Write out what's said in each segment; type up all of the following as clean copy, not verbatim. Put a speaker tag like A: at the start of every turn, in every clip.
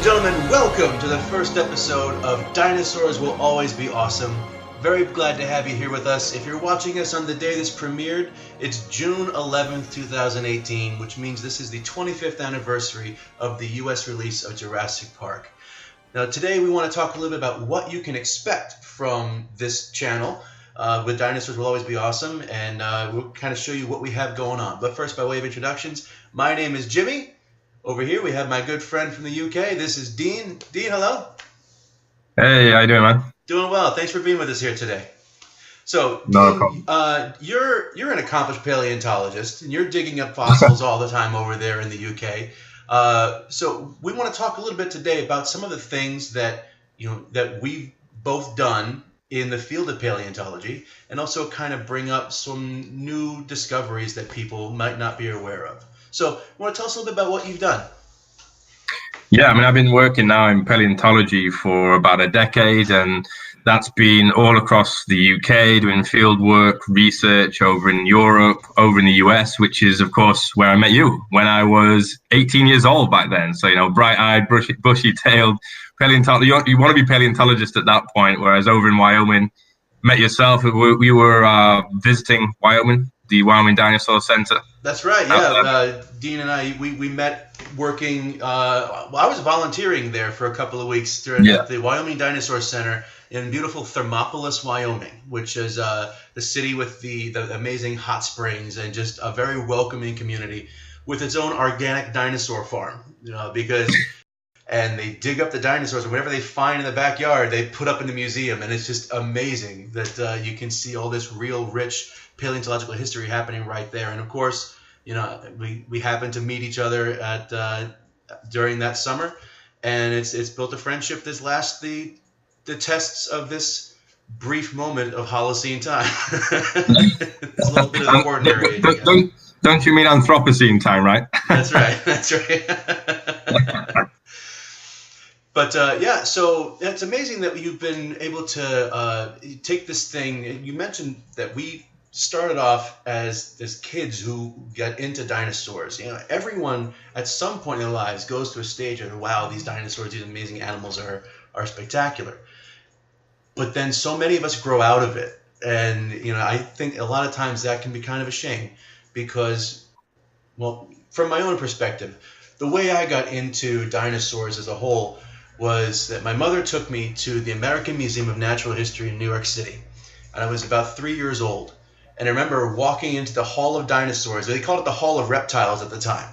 A: gentlemen, welcome to the first episode of Dinosaurs Will Always Be Awesome. Very glad to have you here with us. If you're watching us on the day this premiered, it's June 11th, 2018, which means this is the 25th anniversary of the US release of Jurassic Park. Now today we want to talk a little bit about what you can expect from this channel with Dinosaurs Will Always Be Awesome, and we'll kind of show you what we have going on. But first, by way of introductions, my name is Jimmy. Over here we have my good friend from the UK. This is Dean. Dean, hello.
B: Hey, how you doing, man?
A: Doing well. Thanks for being with us here today. So,
B: No
A: Dean, you're an accomplished paleontologist, and you're digging up fossils all the time over there in the UK. So we want to talk a little bit today about some of the things that that we've both done in the field of paleontology, and also kind of bring up some new discoveries that people might not be aware of. So, you want to tell us a little bit about what you've done?
B: Yeah, I mean, I've been working now in paleontology for about a decade, and that's been all across the UK, doing field work, research over in Europe, over in the US, which is, of course, where I met you when I was 18 years old back then. So, bright-eyed, bushy-tailed paleontologist. You want to be paleontologist at that point, whereas over in Wyoming, met yourself. We were visiting Wyoming, the Wyoming Dinosaur Center.
A: That's right, yeah. Dean and I, we met working, I was volunteering there for a couple of weeks during at the Wyoming Dinosaur Center in beautiful Thermopolis, Wyoming, which is the city with the amazing hot springs and just a very welcoming community with its own organic dinosaur farm, and they dig up the dinosaurs, and whatever they find in the backyard, they put up in the museum, and it's just amazing that you can see all this real rich paleontological history happening right there. And of course, we happened to meet each other at during that summer, and it's built a friendship that's last the tests of this brief moment of Holocene time. It's a little bit of the ordinary.
B: Don't you mean Anthropocene time, right?
A: That's right. That's right. But so it's amazing that you've been able to take this thing. You mentioned that we started off as kids who got into dinosaurs. Everyone at some point in their lives goes to a stage of, wow, these dinosaurs, these amazing animals are spectacular. But then so many of us grow out of it. And, I think a lot of times that can be kind of a shame because, well, from my own perspective, the way I got into dinosaurs as a whole was that my mother took me to the American Museum of Natural History in New York City. And I was about 3 years old. And I remember walking into the Hall of Dinosaurs. They called it the Hall of Reptiles at the time.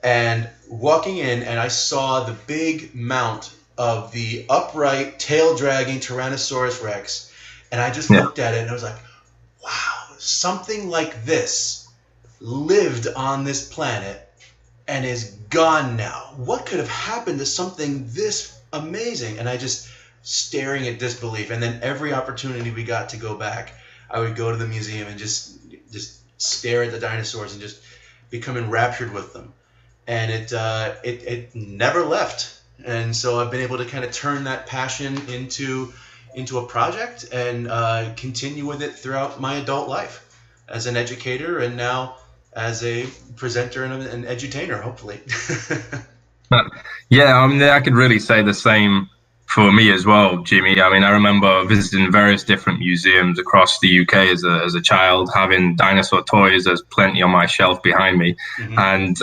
A: And walking in, and I saw the big mount of the upright, tail-dragging Tyrannosaurus Rex. And I just looked at it, and I was like, wow, something like this lived on this planet and is gone now. What could have happened to something this amazing? And I just staring at disbelief. And then every opportunity we got to go back, I would go to the museum and just stare at the dinosaurs and just become enraptured with them. And it never left. And so I've been able to kind of turn that passion into a project and continue with it throughout my adult life as an educator and now as a presenter and an edutainer, hopefully.
B: Yeah, I mean, I could really say the same for me as well, Jimmy. I mean, I remember visiting various different museums across the UK as a child, having dinosaur toys. There's plenty on my shelf behind me. Mm-hmm. And,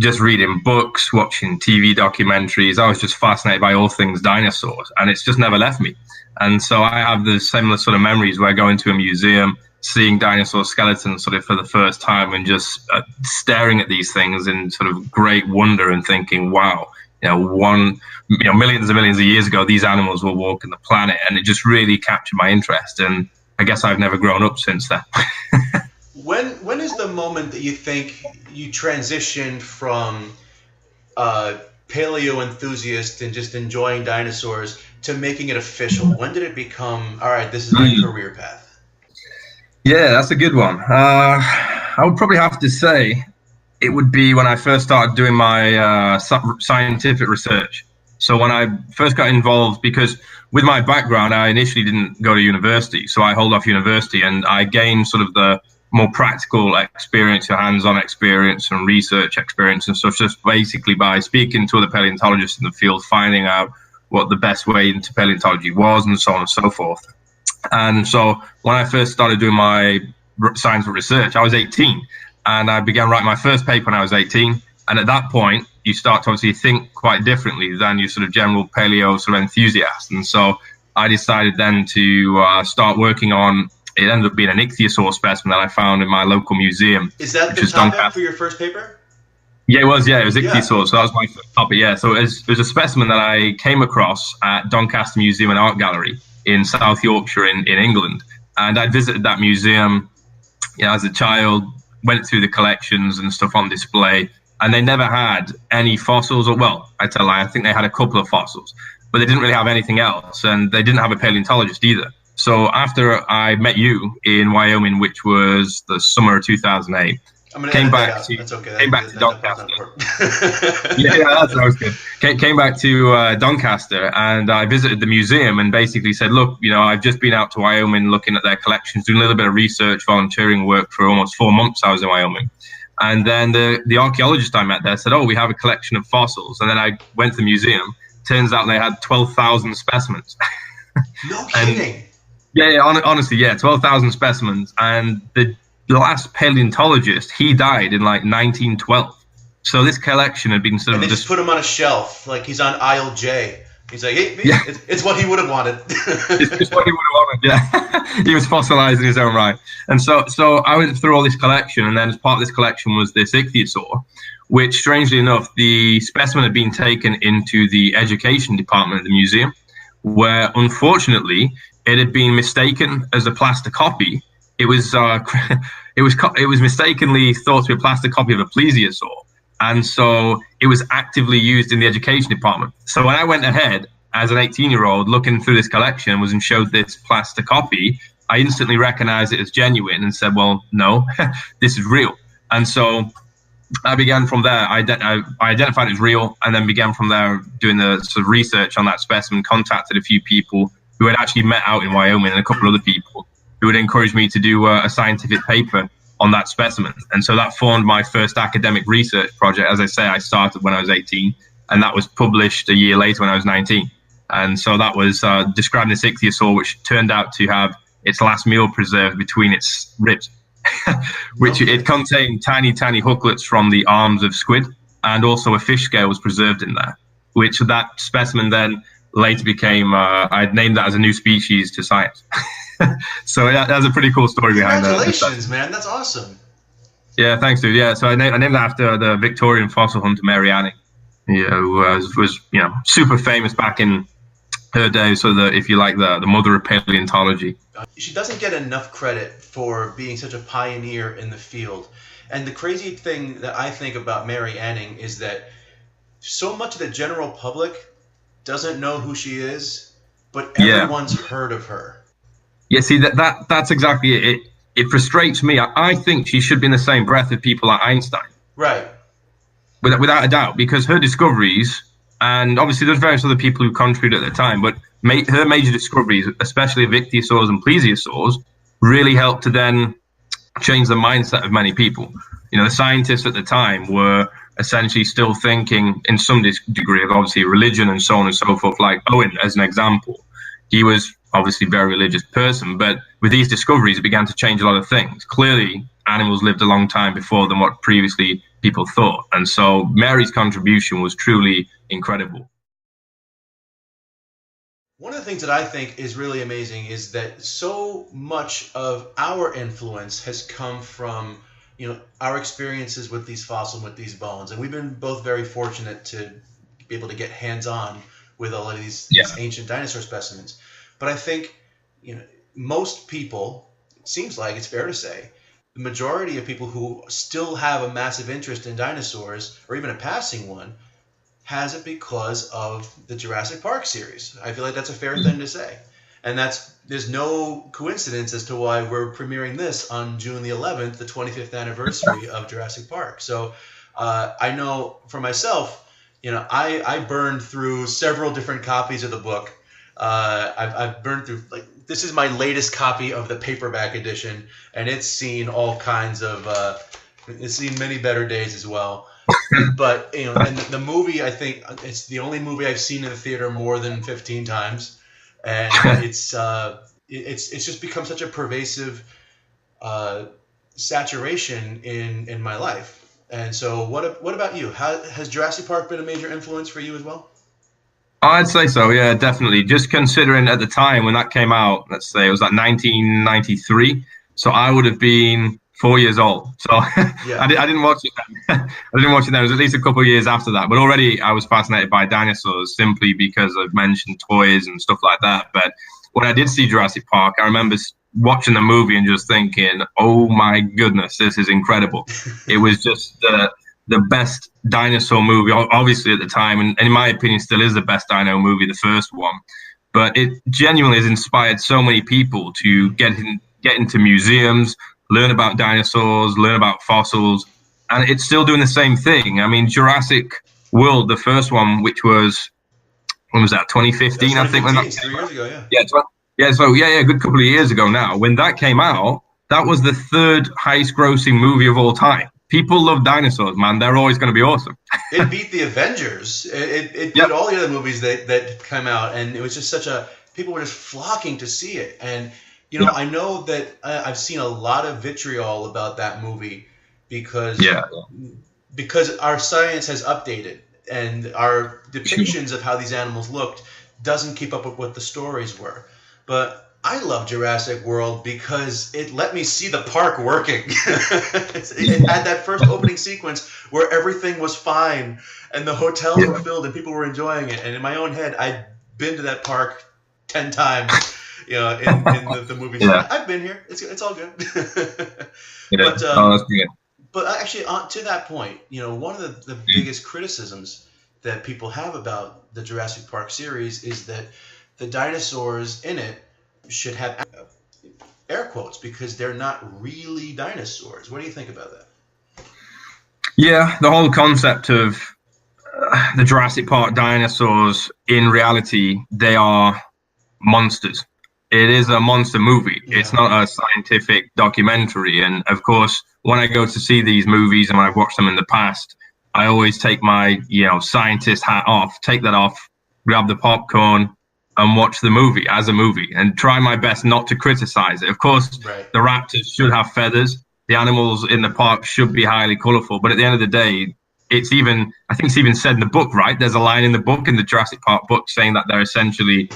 B: just reading books, watching TV documentaries. I was just fascinated by all things dinosaurs, and it's just never left me. And so I have the similar sort of memories where going to a museum, seeing dinosaur skeletons sort of for the first time and just staring at these things in sort of great wonder and thinking, wow, millions and millions of years ago, these animals were walking the planet, and it just really captured my interest. And I guess I've never grown up since then.
A: When is the moment that you think you transitioned from paleo enthusiast and just enjoying dinosaurs to making it official? When did it become, all right, this is my career path?
B: Yeah, that's a good one. I would probably have to say it would be when I first started doing my scientific research. So when I first got involved, because with my background, I initially didn't go to university. So I held off university and I gained sort of the more practical experience, your hands-on experience and research experience and stuff, just basically by speaking to other paleontologists in the field, finding out what the best way into paleontology was, and so on and so forth. And so when I first started doing my scientific research, I was 18, and I began writing my first paper when I was 18. And at that point, you start to obviously think quite differently than your sort of general paleo sort of enthusiast. And so I decided then to start working on, it ended up being an ichthyosaur specimen that I found in my local museum.
A: Is that the topic for your first paper?
B: Yeah, it was. Yeah, it was ichthyosaur. So that was my first topic. Yeah, so it was a specimen that I came across at Doncaster Museum and Art Gallery in South Yorkshire in England. And I visited that museum, as a child, went through the collections and stuff on display, and they never had any fossils. Or, well, I tell a lie, I think they had a couple of fossils, but they didn't really have anything else, and they didn't have a paleontologist either. So after I met you in Wyoming, which was the summer of 2008, came back to Doncaster. Yeah, that sounds good. Came back to Doncaster, and I visited the museum and basically said, look, I've just been out to Wyoming looking at their collections, doing a little bit of research, volunteering work for almost 4 months I was in Wyoming. And then the archaeologist I met there said, oh, we have a collection of fossils. And then I went to the museum. Turns out they had 12,000 specimens.
A: No kidding.
B: Honestly, 12,000 specimens. And the last paleontologist, he died in like 1912. So this collection had been sort of
A: just put him on a shelf, like he's on aisle J. He's like, hey, it's what he would have wanted.
B: It's just what he would have wanted, yeah. He was fossilized in his own right. And so I went through all this collection, and then as part of this collection was this ichthyosaur, which, strangely enough, the specimen had been taken into the education department of the museum, where, unfortunately, it had been mistaken as a plaster copy. It was mistakenly thought to be a plaster copy of a plesiosaur. And so it was actively used in the education department. So when I went ahead as an 18-year-old looking through this collection and showed this plaster copy, I instantly recognized it as genuine and said, well, no, this is real. And so I began from there. I identified it as real, and then began from there doing the sort of research on that specimen, contacted a few people who had actually met out in Wyoming and a couple of other people who had encouraged me to do a scientific paper on that specimen. And so that formed my first academic research project. As I say, I started when I was 18, and that was published a year later when I was 19. And so that was describing this ichthyosaur, which turned out to have its last meal preserved between its ribs, which it contained tiny, tiny hooklets from the arms of squid, and also a fish scale was preserved in there, which that specimen then later became, I'd named that as a new species to science. So that's a pretty cool story behind that.
A: Congratulations, man. That's awesome.
B: Yeah, thanks, dude. Yeah, so I named that after the Victorian fossil hunter Mary Anning, who was super famous back in her day. So if you like, the mother of paleontology.
A: She doesn't get enough credit for being such a pioneer in the field. And the crazy thing that I think about Mary Anning is that so much of the general public doesn't know who she is, but everyone's heard of her.
B: Yeah, see, that's exactly it. It frustrates me. I think she should be in the same breath of people like Einstein.
A: Right.
B: Without a doubt, because her discoveries, and obviously there's various other people who contributed at the time, but her major discoveries, especially of ichthyosaurs and plesiosaurs, really helped to then change the mindset of many people. The scientists at the time were essentially still thinking in some degree of obviously religion and so on and so forth, like Owen as an example. He was obviously a very religious person, but with these discoveries, it began to change a lot of things. Clearly, animals lived a long time before than what previously people thought. And so Mary's contribution was truly incredible.
A: One of the things that I think is really amazing is that so much of our influence has come from, our experiences with these fossils, with these bones. And we've been both very fortunate to be able to get hands-on with all of these ancient dinosaur specimens. But I think, most people, it seems like it's fair to say, the majority of people who still have a massive interest in dinosaurs, or even a passing one, has it because of the Jurassic Park series. I feel like that's a fair thing to say. And there's no coincidence as to why we're premiering this on June the 11th, the 25th anniversary of Jurassic Park. So I know for myself, I burned through several different copies of the book I've burned through, like, this is my latest copy of the paperback edition, and it's seen all kinds of it's seen many better days as well. But and the movie, I think it's the only movie I've seen in the theater more than 15 times, and it's just become such a pervasive saturation in my life. And so, what about you? Has Jurassic Park been a major influence for you as well?
B: I'd say so, yeah, definitely. Just considering at the time when that came out, let's say it was like 1993, so I would have been 4 years old. So
A: Yeah.
B: I didn't watch it then. I didn't watch it then. It was at least a couple of years after that. But already I was fascinated by dinosaurs simply because I've mentioned toys and stuff like that. But when I did see Jurassic Park, I remember watching the movie and just thinking, oh my goodness, this is incredible. It was just the best dinosaur movie, obviously at the time, and in my opinion still is the best dino movie, the first one. But it genuinely has inspired so many people to get into museums, learn about dinosaurs, learn about fossils, and it's still doing the same thing. I mean, Jurassic World, the first one, which was, when was that, 2015, I think?
A: 3 years ago, yeah.
B: Yeah, a good couple of years ago now. When that came out, that was the third highest grossing movie of all time. People love dinosaurs, man. They're always going to be awesome.
A: It beat the Avengers. It beat all the other movies that came out, and it was just people were just flocking to see it. And I know that I've seen a lot of vitriol about that movie because our science has updated and our depictions of how these animals looked doesn't keep up with what the stories were. But I love Jurassic World because it let me see the park working. It had that first opening sequence where everything was fine and the hotels were filled and people were enjoying it. And in my own head, I'd been to that park 10 times, in the movie. Yeah. I've been here. It's all good. But actually, to that point, one of the biggest criticisms that people have about the Jurassic Park series is that the dinosaurs in it should have air quotes because they're not really dinosaurs. What do you think about that?
B: Yeah, the whole concept of the Jurassic Park dinosaurs, in reality, they are monsters. It is a monster movie. Yeah. It's not a scientific documentary. And of course, when I go to see these movies and I've watched them in the past, I always take my, scientist hat off, take that off, grab the popcorn, and watch the movie as a movie and try my best not to criticize it. Of course, The raptors should have feathers. The animals in the park should be highly colorful. But at the end of the day, I think it's even said in the book, right? There's a line in the book, in the Jurassic Park book, saying that they're essentially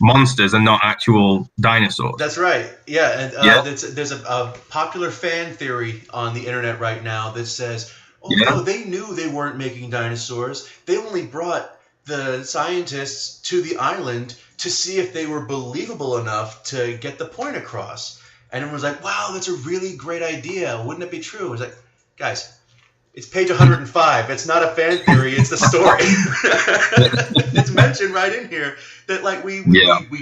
B: monsters and not actual dinosaurs.
A: That's right. Yeah. And there's a popular fan theory on the internet right now that says, no, they knew they weren't making dinosaurs. They only brought the scientists to the island to see if they were believable enough to get the point across. And everyone was like, wow, that's a really great idea. Wouldn't it be true? It was like, guys, it's page 105. It's not a fan theory. It's the story. It's mentioned right in here that we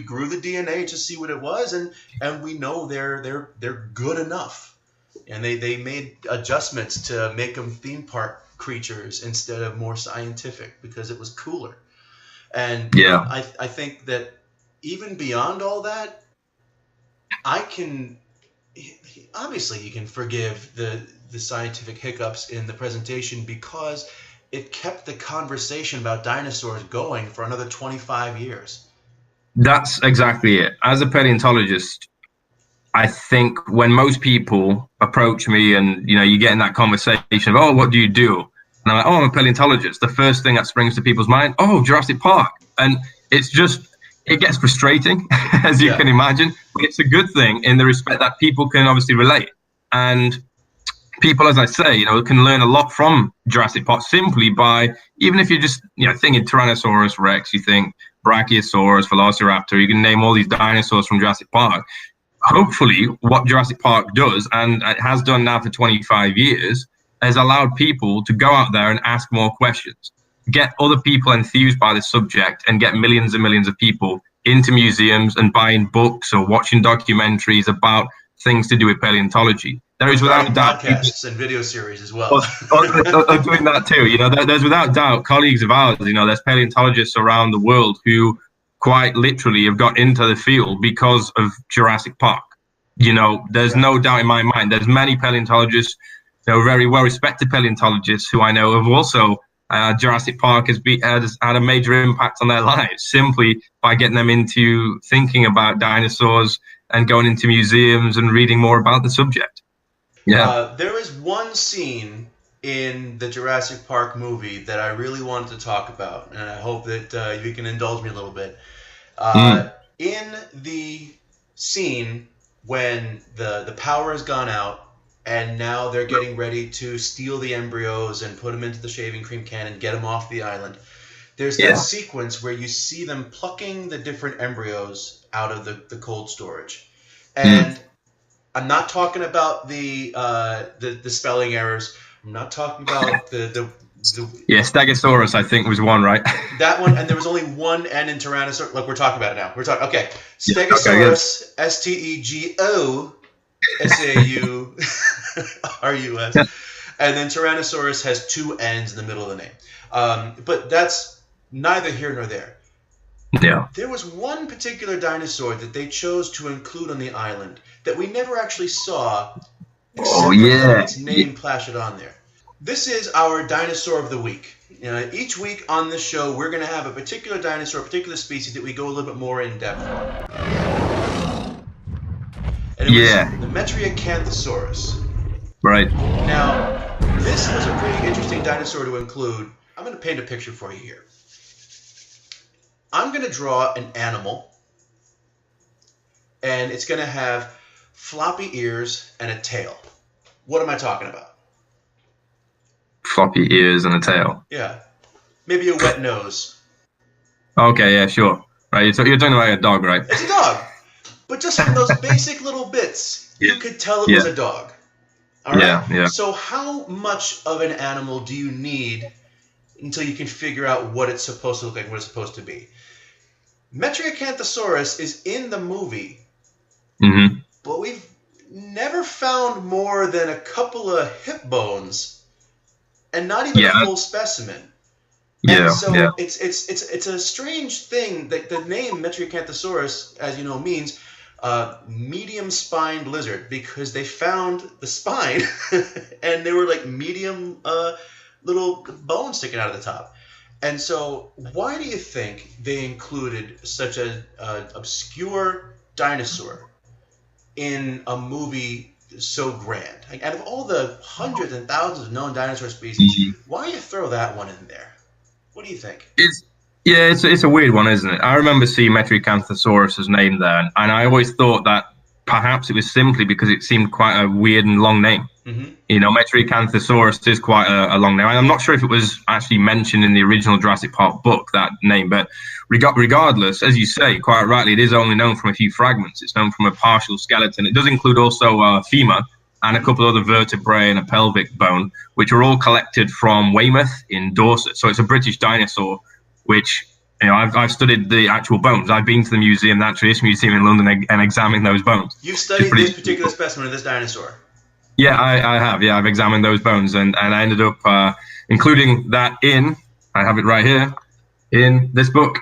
A: grew the DNA to see what it was, and we know they're good enough. And they made adjustments to make them theme park creatures instead of more scientific because it was cooler. And I think that even beyond all that, obviously you can forgive the scientific hiccups in the presentation because it kept the conversation about dinosaurs going for another 25 years.
B: That's exactly it. As a paleontologist, I think when most people approach me and, you get in that conversation of, oh, what do you do? And I'm like, oh, I'm a paleontologist. The first thing that springs to people's mind, oh, Jurassic Park. And it gets frustrating, as you can imagine. But it's a good thing in the respect that people can obviously relate. And people, as I say, can learn a lot from Jurassic Park simply by, even if you're just, thinking Tyrannosaurus Rex, you think Brachiosaurus, Velociraptor, you can name all these dinosaurs from Jurassic Park. Hopefully, what Jurassic Park does, and it has done now for 25 years, has allowed people to go out there and ask more questions, get other people enthused by the subject, and get millions and millions of people into museums and buying books or watching documentaries about things to do with paleontology. There is without doubt
A: podcasts and video series as well.
B: Are doing that too. There's without doubt colleagues of ours. There's paleontologists around the world who quite literally have got into the field because of Jurassic Park. You know, there's no doubt in my mind. There's many paleontologists, very well-respected paleontologists who I know have also Jurassic Park has had a major impact on their lives simply by getting them into thinking about dinosaurs and going into museums and reading more about the subject. Yeah.
A: There is one scene in the Jurassic Park movie that I really wanted to talk about, and I hope that you can indulge me a little bit. In the scene when the power has gone out and now they're getting ready to steal the embryos and put them into the shaving cream can and get them off the island, there's that sequence where you see them plucking the different embryos out of the cold storage. And I'm not talking about the spelling errors. I'm not talking about the
B: Stegosaurus, I think, was one, right?
A: That one, and there was only one N in Tyrannosaurus. Look, we're talking about it now. We're talking. Okay, Stegosaurus, Stegosaurus, and then Tyrannosaurus has two N's in the middle of the name. But that's neither here nor there.
B: Yeah.
A: There was one particular dinosaur that they chose to include on the island that we never actually saw. Except for its name plastered on there. This is our dinosaur of the week. Each week on this show, we're going to have a particular dinosaur, a particular species that we go a little bit more in depth on. And it was the Metriacanthosaurus.
B: Right.
A: Now, this was a pretty interesting dinosaur to include. I'm going to paint a picture for you here. I'm going to draw an animal, and it's going to have floppy ears and a tail. What am I talking about?
B: Floppy ears and a tail.
A: Yeah. Maybe a wet nose.
B: Okay, yeah, sure. Right, you're talking about a dog, right?
A: It's a dog. But just from those basic little bits, you could tell it was a dog. All right?
B: Yeah.
A: So how much of an animal do you need until you can figure out what it's supposed to look like, what it's supposed to be? Metriacanthosaurus is in the movie, but we've never found more than a couple of hip bones. And not even a full specimen. And so it's a strange thing that the name Metriacanthosaurus, as you know, means medium-spined lizard, because they found the spine and they were like medium little bones sticking out of the top. And so why do you think they included such an obscure dinosaur in a movie so grand? Like, out of all the hundreds and thousands of known dinosaur species, why you throw that one in there? What do you think?
B: It's a weird one, isn't it? I remember seeing Metriacanthosaurus' name there, and I always thought that perhaps it was simply because it seemed quite a weird and long name. Metriacanthosaurus is quite a long name. I'm not sure if it was actually mentioned in the original Jurassic Park book, that name, but regardless, as you say, quite rightly, it is only known from a few fragments. It's known from a partial skeleton. It does include also femur and a couple of other vertebrae and a pelvic bone, which were all collected from Weymouth in Dorset. So it's a British dinosaur, which, I've studied the actual bones. I've been to the museum, the Attribution Museum in London, and examined those bones.
A: You've studied this particular specimen of this dinosaur?
B: Yeah, I have. Yeah, I've examined those bones, and I ended up including that I have it right here, in this book.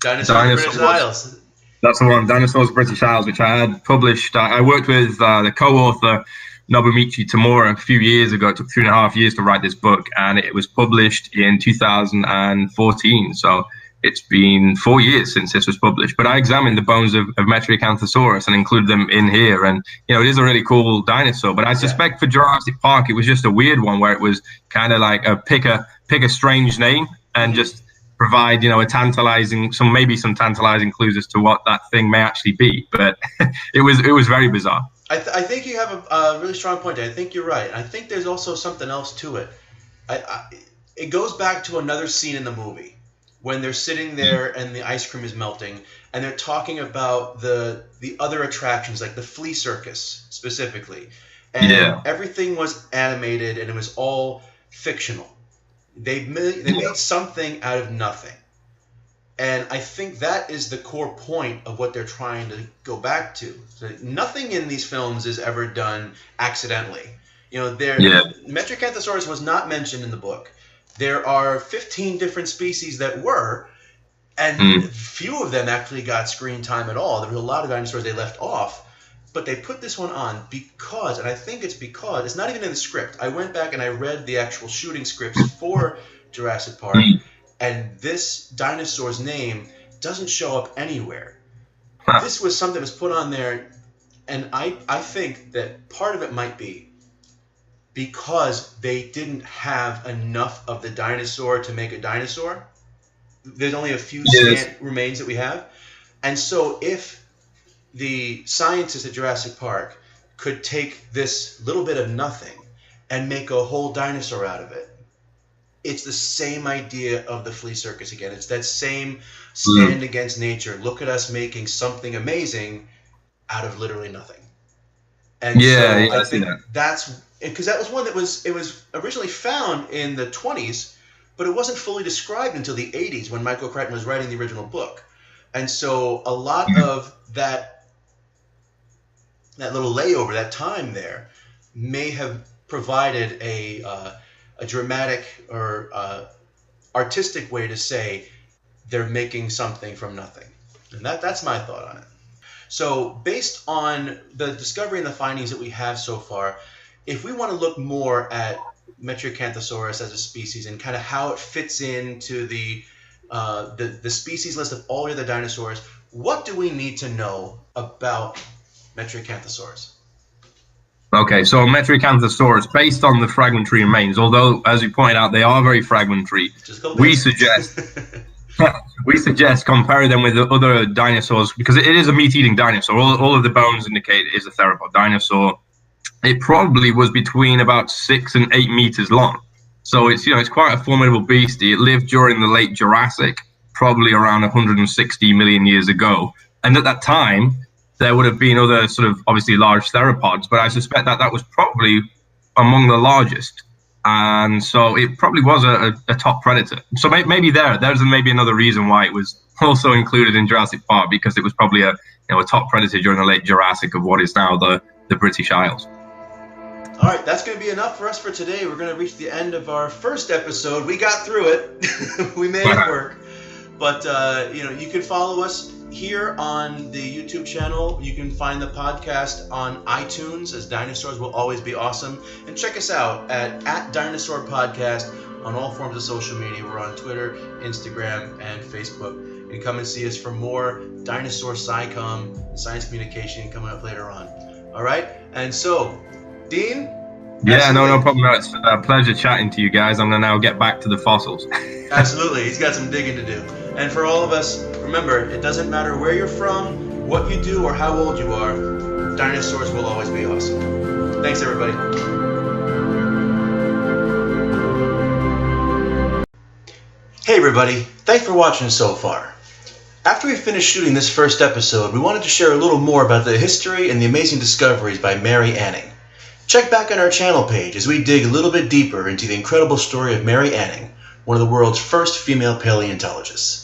A: Dinosaurs British Isles.
B: That's the one, Dinosaurs British Isles, which I had published. I worked with the co-author, Nobumichi Tamura, a few years ago. It took 3.5 years to write this book, and it was published in 2014. So it's been 4 years since this was published. But I examined the bones of Metriacanthosaurus and included them in here. And, it is a really cool dinosaur. But I suspect for Jurassic Park, it was just a weird one where it was kind of like pick a strange name and just provide, a tantalizing, some tantalizing clues as to what that thing may actually be. But it was very bizarre.
A: I think you have a really strong point. I think you're right. I think there's also something else to it. It goes back to another scene in the movie when they're sitting there and the ice cream is melting, and they're talking about the other attractions, like the flea circus specifically. And everything was animated and it was all fictional. They made something out of nothing. And I think that is the core point of what they're trying to go back to. So nothing in these films is ever done accidentally. Metriacanthosaurus was not mentioned in the book. There are 15 different species that were, And few of them actually got screen time at all. There were a lot of dinosaurs they left off, but they put this one on because, and I think it's because, it's not even in the script. I went back and I read the actual shooting scripts for Jurassic Park, and this dinosaur's name doesn't show up anywhere. This was something that was put on there, and I think that part of it might be because they didn't have enough of the dinosaur to make a dinosaur. There's only a few scant remains that we have. And so if the scientists at Jurassic Park could take this little bit of nothing and make a whole dinosaur out of it, it's the same idea of the flea circus again. It's that same stand against nature. Look at us making something amazing out of literally nothing. And I think that's because that was one that was originally found in the 20s, but it wasn't fully described until the 80s when Michael Crichton was writing the original book. And so a lot of that little layover, that time there, may have provided a dramatic or artistic way to say they're making something from nothing. And that's my thought on it. So based on the discovery and the findings that we have so far, if we want to look more at Metriacanthosaurus as a species and kind of how it fits into the species list of all the other dinosaurs, what do we need to know about Metriacanthosaurus?
B: Okay, so Metriacanthosaurus, based on the fragmentary remains, although, as you pointed out, they are very fragmentary, we suggest comparing them with the other dinosaurs, because it is a meat-eating dinosaur. All of the bones indicate it is a theropod dinosaur. It probably was between about 6 and 8 meters long. So it's quite a formidable beastie. It lived during the late Jurassic, probably around 160 million years ago. And at that time, there would have been other sort of obviously large theropods, but I suspect that was probably among the largest. And so it probably was a top predator. So maybe there's maybe another reason why it was also included in Jurassic Park, because it was probably a top predator during the late Jurassic of what is now the British Isles.
A: All right, that's going to be enough for us for today. We're going to reach the end of our first episode. We got through it. We made it work. But, you can follow us here on the YouTube channel. You can find the podcast on iTunes as Dinosaurs Will Always Be Awesome. And check us out at Dinosaur Podcast on all forms of social media. We're on Twitter, Instagram, and Facebook. You can come and see us for more Dinosaur SciComm, science communication coming up later on. All right? And so, Dean?
B: Yeah, no problem. It's a pleasure chatting to you guys. I'm going to now get back to the fossils.
A: Absolutely. He's got some digging to do. And for all of us, remember, it doesn't matter where you're from, what you do, or how old you are, dinosaurs will always be awesome. Thanks, everybody. Hey, everybody. Thanks for watching so far. After we finished shooting this first episode, we wanted to share a little more about the history and the amazing discoveries by Mary Anning. Check back on our channel page as we dig a little bit deeper into the incredible story of Mary Anning, one of the world's first female paleontologists.